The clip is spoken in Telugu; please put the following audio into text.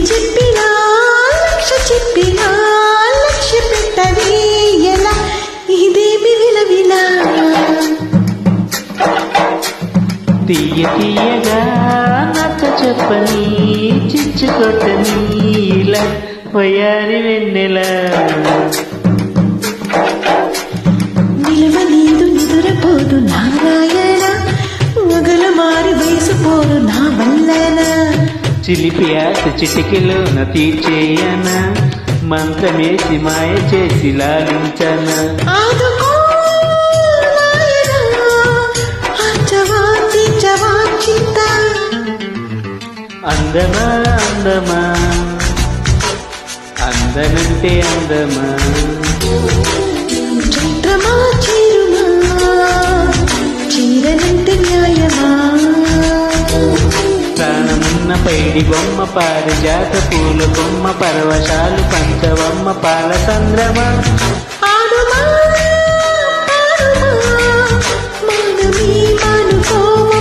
చెప్పినా లక్ష్య చెప్పినా లక్ష్య పెట్టది ఎలా ఇదేమి విలవిలా తీయ తీయగా నచ్చ చెప్పని చిచ్చుకొట్టని ఇలా వయారి వెన్నెల నిలవలేదు నిదురపోదు నారాయణ మొగల మారి వేసిపోరు నా వల్లన చిలిపి ఆశ చిటికెలోన తీర్చేయన మంత్రమేసి మాయ చేసి లాలించన ఆదుకో నాయనా ఆచవా తీర్చవా చింత అందమా అందమా అందనంటే అందమా చైత్రమా చీరుమా చీరనంటే న్యాయమా ప్రాణమున్న పైడి బొమ్మ పారిజాత పూల బొమ్మ పరవశాలు పంచవమ్మ పాల సంద్రమా ఆడుమా పాడుమా మానవీ మానుకోవా